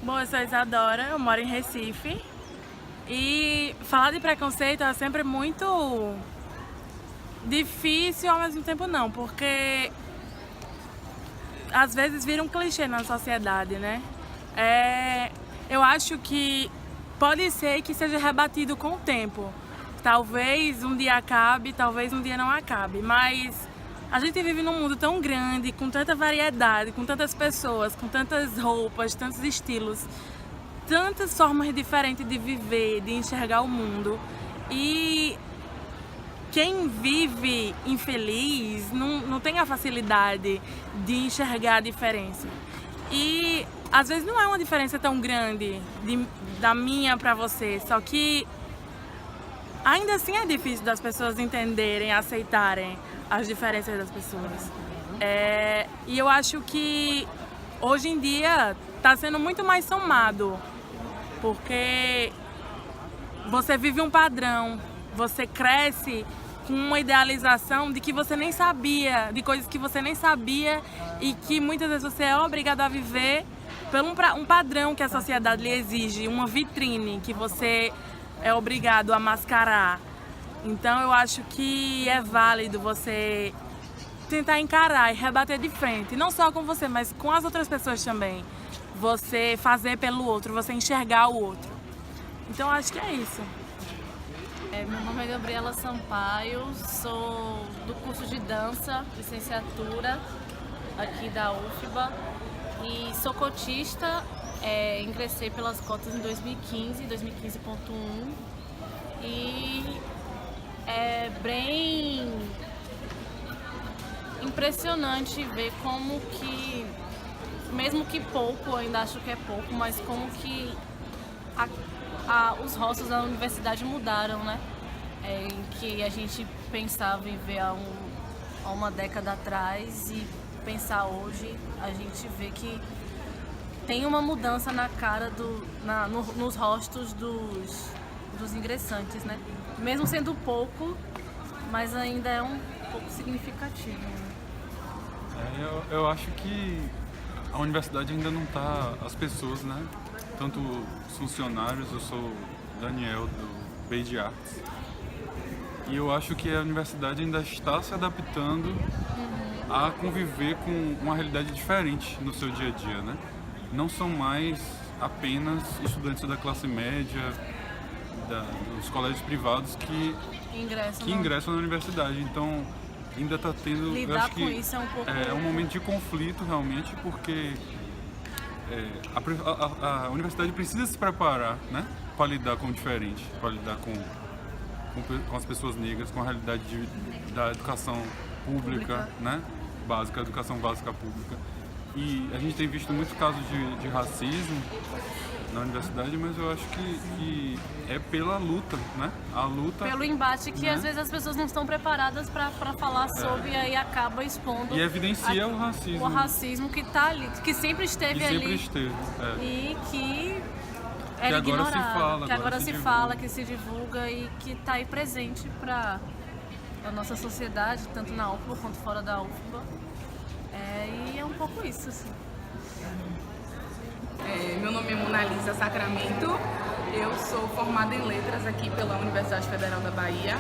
Bom, eu sou Isadora, eu moro em Recife e falar de preconceito é sempre muito difícil, ao mesmo tempo não, porque às vezes vira um clichê na sociedade, né? Eu acho que pode ser que seja rebatido com o tempo. Talvez um dia acabe, talvez um dia não acabe, mas a gente vive num mundo tão grande, com tanta variedade, com tantas pessoas, com tantas roupas, tantos estilos, tantas formas diferentes de viver, de enxergar o mundo. E quem vive infeliz não tem a facilidade de enxergar a diferença. E às vezes não é uma diferença tão grande da minha para você, só que ainda assim é difícil das pessoas entenderem, aceitarem as diferenças das pessoas. E eu acho que hoje em dia está sendo muito mais somado, porque você vive um padrão, você cresce com uma idealização de que você nem sabia, de coisas que você nem sabia e que muitas vezes você é obrigado a viver por um padrão que a sociedade lhe exige, uma vitrine que você é obrigado a mascarar. Então eu acho que é válido você tentar encarar e rebater de frente, não só com você, mas com as outras pessoas também. Você fazer pelo outro, você enxergar o outro. Então eu acho que é isso. Meu nome é Gabriela Sampaio, sou do curso de dança, licenciatura aqui da UFBA e sou cotista, ingressei pelas cotas em 2015, 2015.1 e é bem impressionante ver como que, mesmo que pouco, eu ainda acho que é pouco, mas como que os rostos da universidade mudaram, né? Em que a gente pensava em ver há uma década atrás e pensar hoje, a gente vê que tem uma mudança na cara, nos rostos dos ingressantes, né? Mesmo sendo pouco, mas ainda é um pouco significativo. Né? Eu acho que a universidade ainda não está, as pessoas, né? Tanto os funcionários, eu sou Daniel do BEI de Artes, e eu acho que a universidade ainda está se adaptando a conviver com uma realidade diferente no seu dia a dia, né? Não são mais apenas estudantes da classe média, dos colégios privados que ingressam na universidade, então ainda está tendo... Lidar eu acho com que isso é um pouco... É um momento de conflito realmente, porque a universidade precisa se preparar, né, para lidar com o diferente, para lidar com as pessoas negras, com a realidade da educação pública, né, básica, educação básica pública. E a gente tem visto muitos casos de racismo na universidade, mas eu acho que é pela luta, né? A luta... Pelo embate que, né? Às vezes as pessoas não estão preparadas para falar sobre e aí acaba expondo... E evidencia o racismo. O racismo que está ali, que sempre esteve ali. Sempre esteve, E que era agora ignorado. se fala, que agora se divulga. fala, que se divulga e que está aí presente para a nossa sociedade, tanto na UFBA quanto fora da UFBA. E é um pouco isso, assim. Meu nome é Monalisa Sacramento, eu sou formada em Letras aqui pela Universidade Federal da Bahia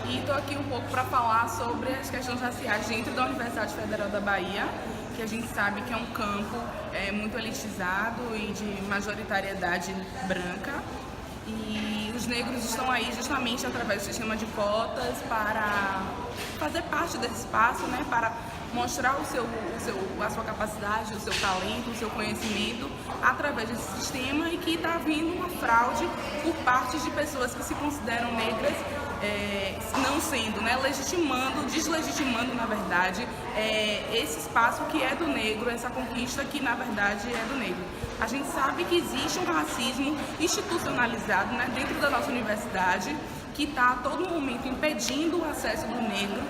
e estou aqui um pouco para falar sobre as questões raciais dentro da Universidade Federal da Bahia, que a gente sabe que é um campo muito elitizado e de majoritariedade branca, e os negros estão aí justamente através do sistema de cotas para fazer parte desse espaço, né, para mostrar a sua capacidade, o seu talento, o seu conhecimento através desse sistema, e que está vindo uma fraude por parte de pessoas que se consideram negras, não sendo, né, deslegitimando, na verdade, esse espaço que é do negro, essa conquista que, na verdade, é do negro. A gente sabe que existe um racismo institucionalizado, né, dentro da nossa universidade, que está a todo momento impedindo o acesso do negro,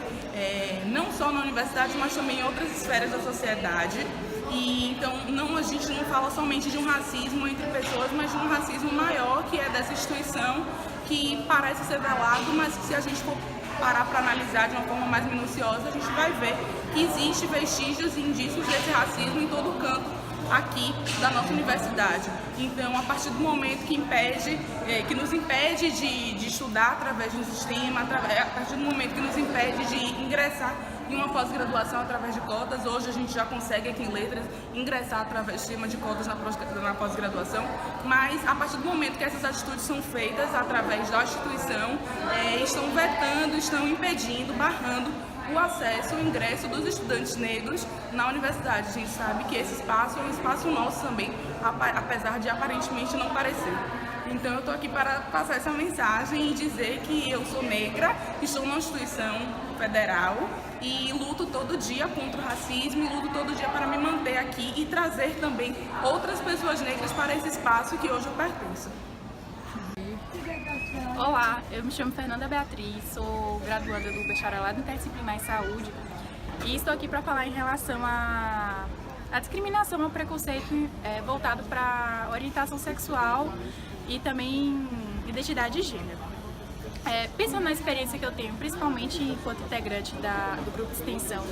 não só na universidade, mas também em outras esferas da sociedade. E então a gente não fala somente de um racismo entre pessoas, mas de um racismo maior, que é dessa instituição, que parece ser velado, mas que, se a gente for parar para analisar de uma forma mais minuciosa, a gente vai ver que existe vestígios e indícios desse racismo em todo canto aqui da nossa universidade. Então, a partir do momento que nos impede de estudar através do sistema, a partir do momento que nos impede de ingressar em uma pós-graduação através de cotas, hoje a gente já consegue aqui em Letras ingressar através do sistema de cotas na pós-graduação, mas a partir do momento que essas atitudes são feitas através da instituição, estão vetando, estão impedindo, barrando o acesso, o ingresso dos estudantes negros na universidade. A gente sabe que esse espaço é um espaço nosso também, apesar de aparentemente não parecer. Então eu estou aqui para passar essa mensagem e dizer que eu sou negra, estou numa instituição federal e luto todo dia contra o racismo, e luto todo dia para me manter aqui e trazer também outras pessoas negras para esse espaço que hoje eu pertenço. Olá, eu me chamo Fernanda Beatriz, sou graduanda do bacharelado interdisciplinar em saúde e estou aqui para falar em relação à discriminação, ao preconceito voltado para orientação sexual e também identidade de gênero. Pensando na experiência que eu tenho, principalmente enquanto integrante do grupo de extensão,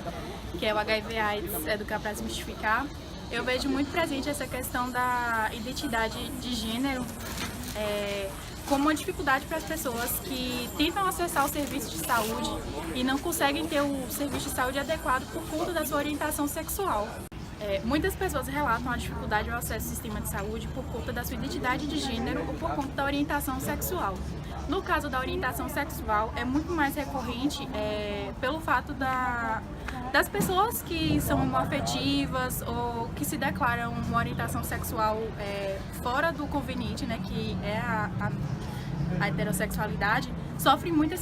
que é o HIV/AIDS Educar para Desmistificar, eu vejo muito presente essa questão da identidade de gênero como uma dificuldade para as pessoas que tentam acessar o serviço de saúde e não conseguem ter o serviço de saúde adequado por conta da sua orientação sexual. Muitas pessoas relatam a dificuldade ao acesso ao sistema de saúde por conta da sua identidade de gênero ou por conta da orientação sexual. No caso da orientação sexual, é muito mais recorrente pelo fato das pessoas que são homoafetivas ou que se declaram uma orientação sexual fora do conveniente, né, que é a heterossexualidade, sofre muito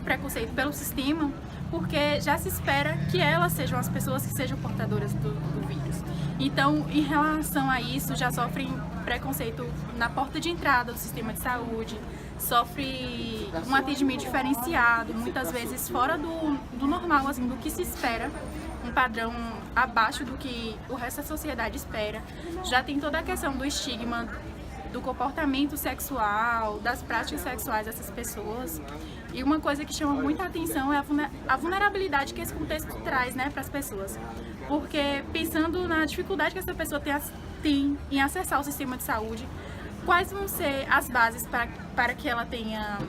preconceito pelo sistema, porque já se espera que elas sejam as pessoas que sejam portadoras do vírus. Então, em relação a isso, já sofrem preconceito na porta de entrada do sistema de saúde, sofre um atendimento diferenciado, muitas vezes fora do normal, assim, do que se espera, um padrão abaixo do que o resto da sociedade espera. Já tem toda a questão do estigma do comportamento sexual, das práticas sexuais dessas pessoas. E uma coisa que chama muita atenção é a vulnerabilidade que esse contexto traz, né, para as pessoas. Porque pensando na dificuldade que essa pessoa tem em acessar o sistema de saúde, quais vão ser as bases para que ela tenha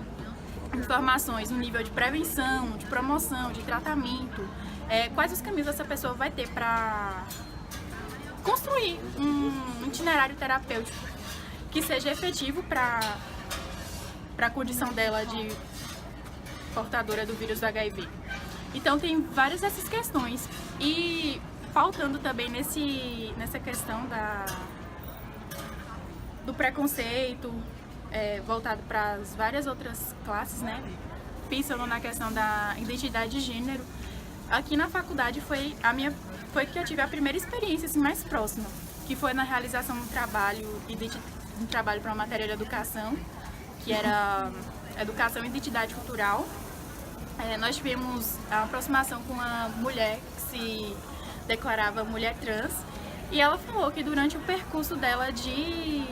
informações no nível de prevenção, de promoção, de tratamento, quais os caminhos essa pessoa vai ter para construir um itinerário terapêutico que seja efetivo para a condição dela de portadora do vírus do HIV. Então tem várias dessas questões e faltando também nessa questão do preconceito voltado para as várias outras classes, né? Pensando na questão da identidade de gênero, aqui na faculdade foi que eu tive a primeira experiência assim, mais próxima, que foi na realização de um trabalho para uma matéria de educação, que era Educação e Identidade Cultural. Nós tivemos a aproximação com uma mulher que se declarava mulher trans e ela falou que durante o percurso dela de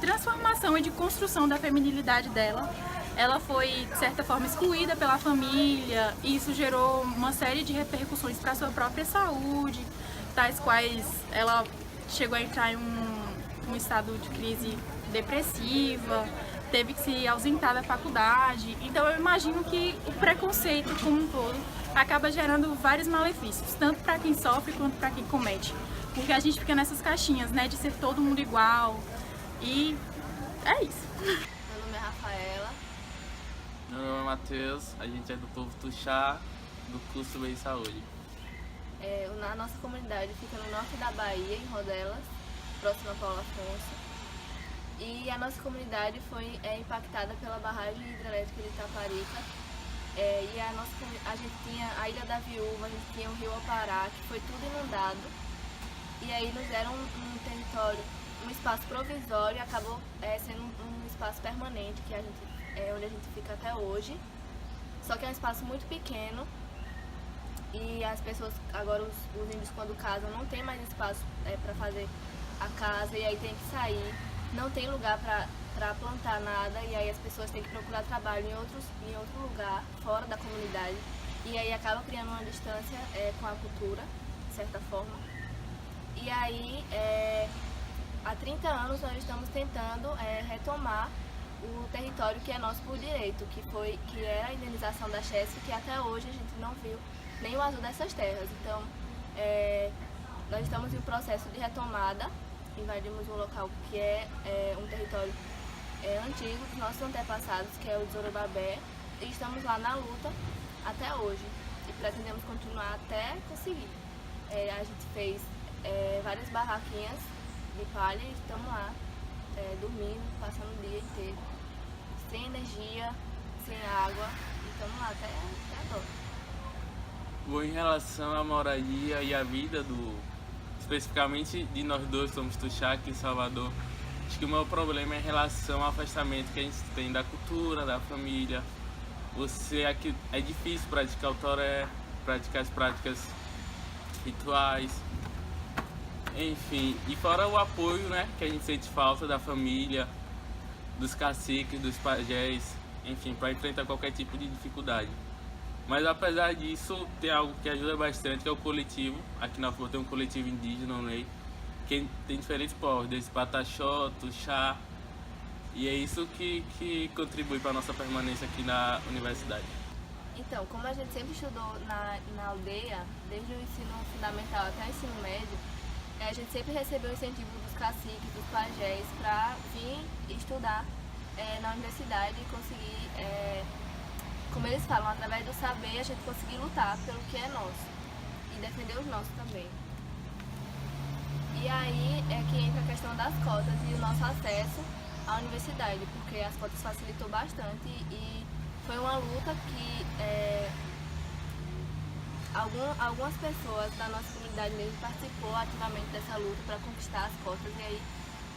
transformação e de construção da feminilidade dela, ela foi, de certa forma, excluída pela família e isso gerou uma série de repercussões para a sua própria saúde, tais quais ela chegou a entrar em um estado de crise depressiva, teve que se ausentar da faculdade. Então eu imagino que o preconceito como um todo acaba gerando vários malefícios, tanto para quem sofre quanto para quem comete. Porque a gente fica nessas caixinhas, né, de ser todo mundo igual e é isso. Meu nome é Rafaela. Meu nome é Matheus, a gente é do povo Tuxá, do curso Bem Saúde. A nossa comunidade fica no norte da Bahia, em Rodelas, próximo a Paulo Afonso. E a nossa comunidade foi impactada pela barragem hidrelétrica de Itaparica. E a gente tinha a Ilha da Viúva, a gente tinha o Rio Apará, que foi tudo inundado. E aí nos deram um território, um espaço provisório e acabou sendo um espaço permanente, que onde a gente fica até hoje. Só que é um espaço muito pequeno e as pessoas, agora os índios quando casam, não tem mais espaço para fazer a casa e aí tem que sair. Não tem lugar para plantar nada e aí as pessoas têm que procurar trabalho em outro lugar, fora da comunidade. E aí acaba criando uma distância com a cultura, de certa forma. E aí, há 30 anos nós estamos tentando retomar o território que é nosso por direito, que era a indenização da Chesf, que até hoje a gente não viu nem o azul dessas terras. Então, nós estamos em um processo de retomada, invadimos um local que é um território antigo dos nossos antepassados, que é o Zorobabé, e estamos lá na luta até hoje e pretendemos continuar até conseguir. A gente fez várias barraquinhas de palha e estamos lá dormindo, passando o dia inteiro, sem energia, sem água, e estamos lá até agora. Bom, em relação à moradia e à vida especificamente de nós dois, somos Tuxá aqui em Salvador, acho que o maior problema é em relação ao afastamento que a gente tem da cultura, da família. Aqui é difícil praticar o toré, praticar as práticas rituais, enfim, e fora o apoio, né, que a gente sente falta da família, dos caciques, dos pajés, enfim, para enfrentar qualquer tipo de dificuldade. Mas apesar disso, tem algo que ajuda bastante, que é o coletivo. Aqui na UFBA tem um coletivo indígena, o NEI, que tem diferentes povos, desde Pataxó, Tuxá, e é isso que contribui para a nossa permanência aqui na universidade. Então, como a gente sempre estudou na aldeia, desde o ensino fundamental até o ensino médio, a gente sempre recebeu o incentivo dos caciques, dos pajés, para vir estudar na universidade e conseguir, como eles falam, através do saber, a gente conseguir lutar pelo que é nosso e defender os nossos também. E aí é que entra a questão das cotas e o nosso acesso à universidade, porque as cotas facilitou bastante e foi uma luta que algumas pessoas da nossa comunidade mesmo participou ativamente dessa luta para conquistar as cotas, e aí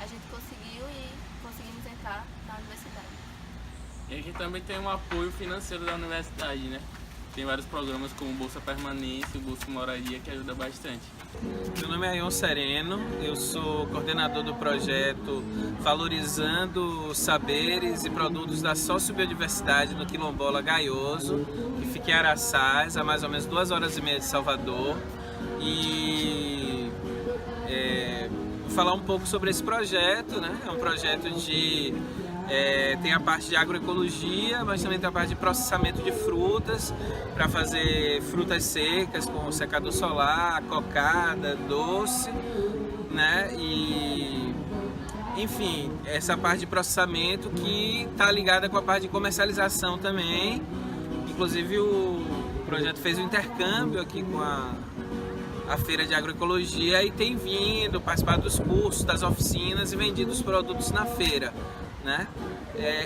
a gente conseguiu e conseguimos entrar na universidade. E aqui também tem um apoio financeiro da universidade, né? Tem vários programas como Bolsa Permanência e Bolsa Moradia que ajuda bastante. Meu nome é Aion Sereno, eu sou coordenador do projeto Valorizando os Saberes e Produtos da Sociobiodiversidade no Quilombola Gaioso, que fica em Araçás, a mais ou menos 2h30 de Salvador. E vou falar um pouco sobre esse projeto, né? É um projeto tem a parte de agroecologia, mas também tem a parte de processamento de frutas, para fazer frutas secas com secador solar, cocada, doce, né? E, enfim, essa parte de processamento que está ligada com a parte de comercialização também. Inclusive o projeto fez um intercâmbio aqui com a Feira de Agroecologia e tem vindo participar dos cursos, das oficinas e vendido os produtos na feira, né?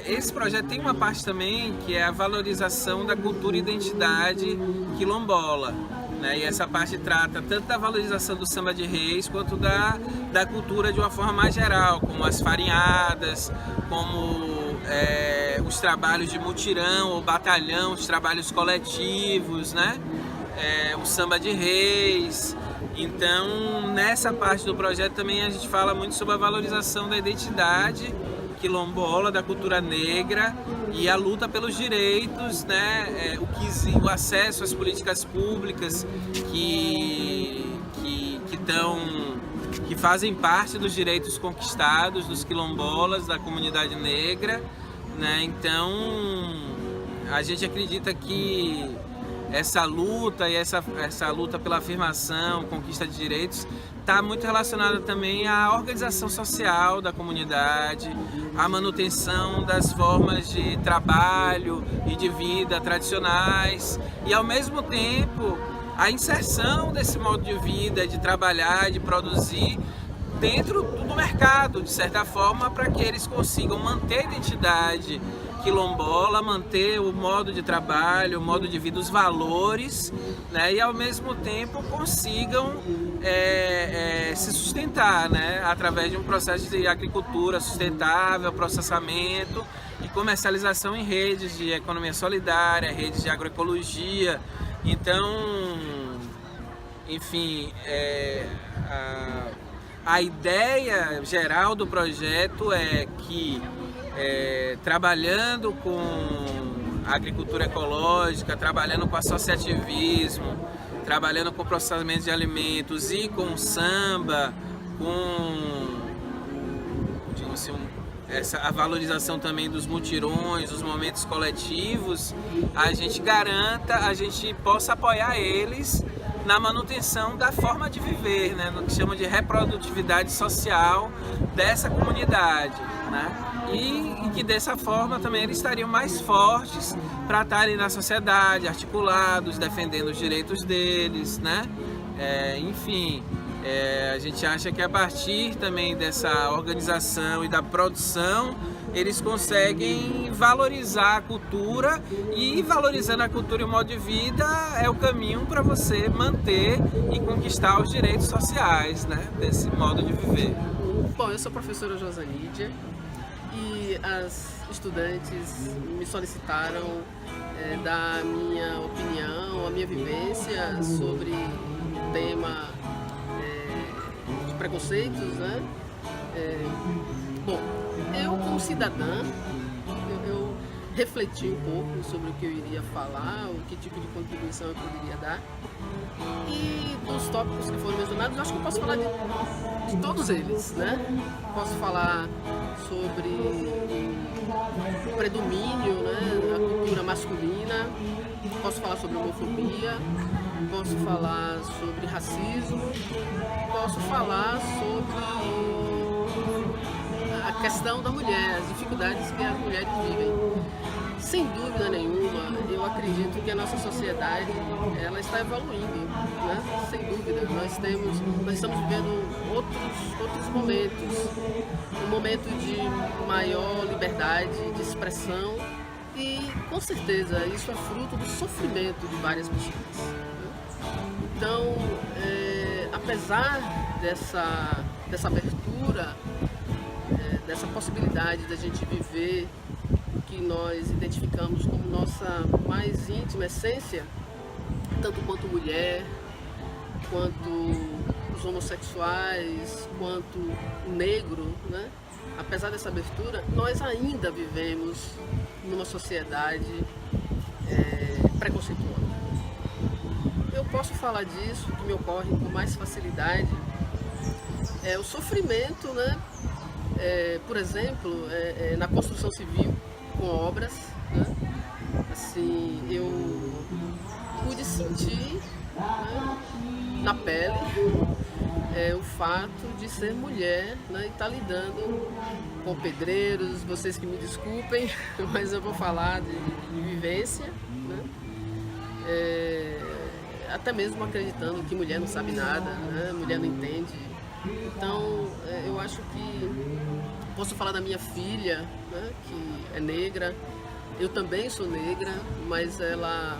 Esse projeto tem uma parte também que é a valorização da cultura e identidade quilombola, né? E essa parte trata tanto da valorização do samba de reis quanto da cultura de uma forma mais geral, como as farinhadas, como os trabalhos de mutirão ou batalhão, os trabalhos coletivos, né? O samba de reis. Então, nessa parte do projeto também a gente fala muito sobre a valorização da identidade quilombola, da cultura negra e a luta pelos direitos, né? O acesso às políticas públicas que fazem parte dos direitos conquistados dos quilombolas, da comunidade negra, né? Então, a gente acredita que essa luta e essa luta pela afirmação, conquista de direitos, está muito relacionada também à organização social da comunidade, à manutenção das formas de trabalho e de vida tradicionais e, ao mesmo tempo, a inserção desse modo de vida, de trabalhar, de produzir dentro do mercado, de certa forma, para que eles consigam manter a identidade quilombola, manter o modo de trabalho, o modo de vida, os valores, né? E ao mesmo tempo consigam se sustentar, né? Através de um processo de agricultura sustentável, processamento e comercialização em redes de economia solidária, redes de agroecologia. Então, enfim, a ideia geral do projeto é que trabalhando com a agricultura ecológica, trabalhando com associativismo, trabalhando com processamento de alimentos e com samba, com, digamos assim, a valorização também dos mutirões, dos momentos coletivos, a gente possa apoiar eles na manutenção da forma de viver, né, no que chama de reprodutividade social dessa comunidade, né? E que dessa forma também eles estariam mais fortes para estarem na sociedade, articulados, defendendo os direitos deles, né? Enfim, a gente acha que a partir também dessa organização e da produção, eles conseguem valorizar a cultura, e valorizando a cultura e o modo de vida é o caminho para você manter e conquistar os direitos sociais, né, desse modo de viver. Bom, eu sou a professora Josanídia e as estudantes me solicitaram da minha opinião, a minha vivência sobre o tema de preconceitos, né? Bom, eu como cidadã, eu refleti um pouco sobre o que eu iria falar, o que tipo de contribuição eu poderia dar. E dos tópicos que foram mencionados, eu acho que eu posso falar de todos eles, né? Posso falar sobre o predomínio, né, da cultura masculina, posso falar sobre homofobia, posso falar sobre racismo, posso falar sobre a questão da mulher, as dificuldades que as mulheres vivem. Sem dúvida nenhuma, eu acredito que a nossa sociedade ela está evoluindo, né? Sem dúvida. Nós estamos vivendo outros momentos, um momento de maior liberdade de expressão e, com certeza, isso é fruto do sofrimento de várias pessoas, né? Então, apesar dessa abertura, dessa possibilidade da gente viver o que nós identificamos como nossa mais íntima essência, tanto quanto mulher, quanto os homossexuais, quanto o negro, né? Apesar dessa abertura, nós ainda vivemos numa sociedade preconceituosa. Eu posso falar disso, que me ocorre com mais facilidade, o sofrimento, né? Por exemplo, na construção civil, com obras, né? Assim, eu pude sentir, né, na pele o fato de ser mulher, né, e estar lidando com pedreiros. Vocês que me desculpem, mas eu vou falar de vivência, né? Até mesmo acreditando que mulher não sabe nada, né? Mulher não entende. Então, eu acho que posso falar da minha filha, né, que é negra. Eu também sou negra, mas ela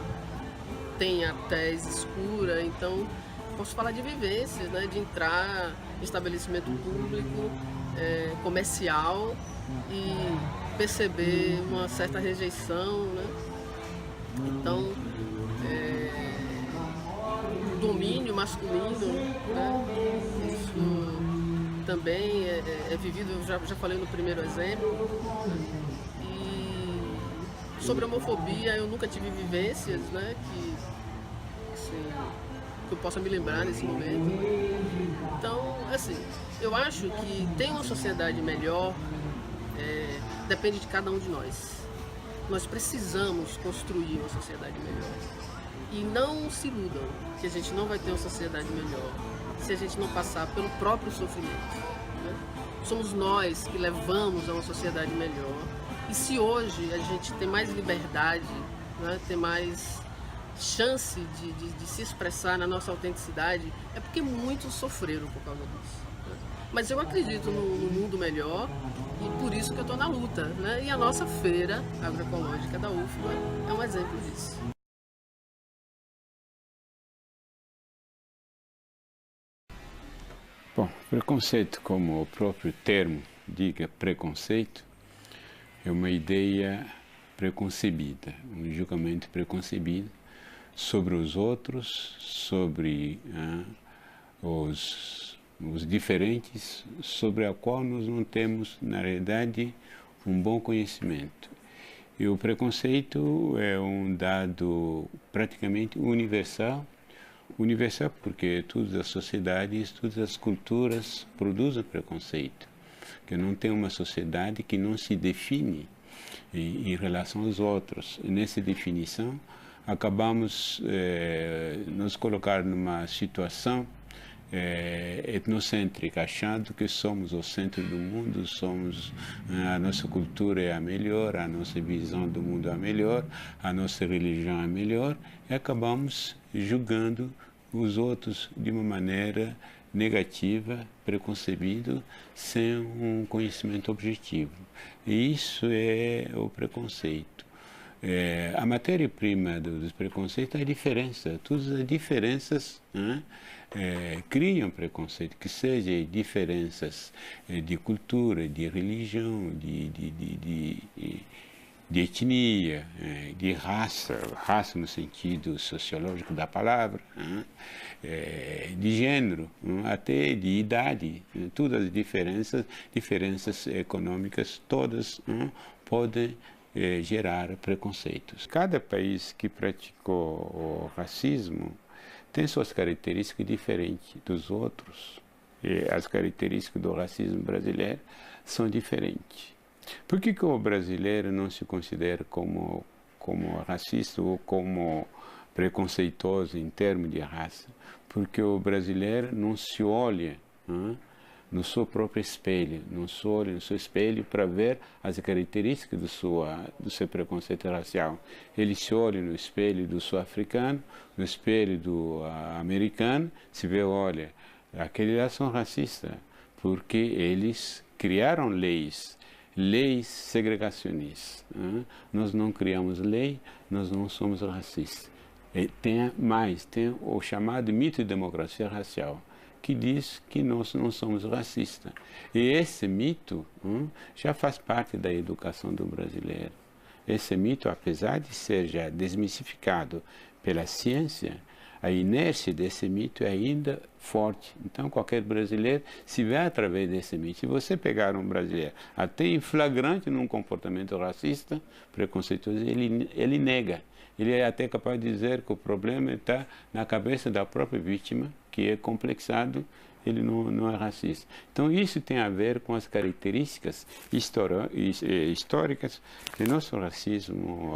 tem a tez escura, então posso falar de vivências, né, de entrar em estabelecimento público, comercial e perceber uma certa rejeição, né? Então, o domínio masculino, né, isso também é vivido, eu já falei no primeiro exemplo. E sobre a homofobia, eu nunca tive vivências, né, que eu possa me lembrar nesse momento. Então, assim, eu acho que ter uma sociedade melhor depende de cada um de nós. Nós precisamos construir uma sociedade melhor. E não se iludam que a gente não vai ter uma sociedade melhor se a gente não passar pelo próprio sofrimento, né? Somos nós que levamos a uma sociedade melhor. E se hoje a gente tem mais liberdade, né, tem mais chance de se expressar na nossa autenticidade, é porque muitos sofreram por causa disso, né? Mas eu acredito no mundo melhor e por isso que eu estou na luta, né? E a nossa feira agroecológica da UFBA é um exemplo disso. Bom, preconceito, como o próprio termo diga, preconceito, é uma ideia preconcebida, um julgamento preconcebido sobre os outros, sobre os diferentes, sobre a qual nós não temos, na realidade, um bom conhecimento. E o preconceito é um dado praticamente universal, universal, porque todas as sociedades, todas as culturas produzem preconceito. Que não tem uma sociedade que não se define em relação aos outros. E nessa definição, acabamos nos colocar numa situação etnocêntrica, achando que somos o centro do mundo, a nossa cultura é a melhor, a nossa visão do mundo é a melhor, a nossa religião é a melhor, e acabamos julgando os outros de uma maneira negativa, preconcebido, sem um conhecimento objetivo. E isso é o preconceito. A matéria-prima dos preconceitos é a diferença. Todas as diferenças criam preconceito, que sejam diferenças de cultura, de religião, de etnia, de raça no sentido sociológico da palavra, de gênero, até de idade. Todas as diferenças econômicas, todas podem gerar preconceitos. Cada país que praticou o racismo tem suas características diferentes dos outros. E as características do racismo brasileiro são diferentes. Por que o brasileiro não se considera como racista ou como preconceituoso em termos de raça? Porque o brasileiro não se olha no seu próprio espelho, não se olha no seu espelho para ver as características do seu preconceito racial. Ele se olha no espelho do sul-africano, no espelho do americano, se vê, olha, aqueles lá são racistas, porque eles criaram leis segregacionistas. Nós não criamos lei, nós não somos racistas. E tem o chamado mito de democracia racial, que diz que nós não somos racistas. E esse mito já faz parte da educação do brasileiro. Esse mito, apesar de ser já desmistificado pela ciência, a inércia desse mito é ainda forte. Então, qualquer brasileiro se vê através desse mito. Se você pegar um brasileiro até em flagrante num comportamento racista, preconceituoso, ele nega. Ele é até capaz de dizer que o problema está na cabeça da própria vítima, que é complexado, ele não é racista. Então, isso tem a ver com as características históricas que nosso racismo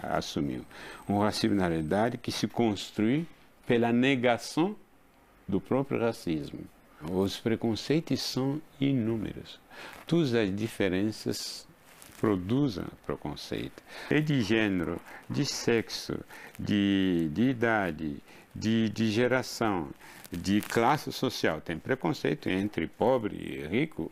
assumiu. Um racismo, na realidade, que se construi pela negação do próprio racismo. Os preconceitos são inúmeros. Todas as diferenças produzem preconceito. É de gênero, de sexo, de idade, de geração, de classe social. Tem preconceito entre pobre e rico,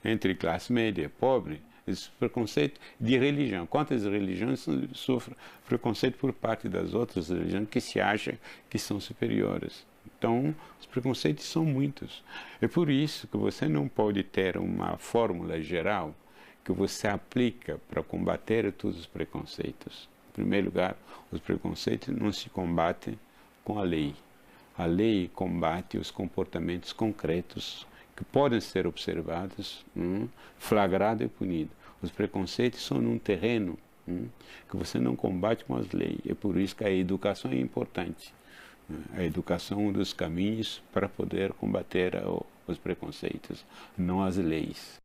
entre classe média e pobre. Esse preconceito de religião. Quantas religiões sofrem preconceito por parte das outras religiões que se acham que são superiores? Então, os preconceitos são muitos. É por isso que você não pode ter uma fórmula geral que você aplica para combater todos os preconceitos. Em primeiro lugar, os preconceitos não se combatem com a lei. A lei combate os comportamentos concretos que podem ser observados, flagrados e punidos. Os preconceitos são num terreno que você não combate com as leis. É por isso que a educação é importante. A educação é um dos caminhos para poder combater os preconceitos, não as leis.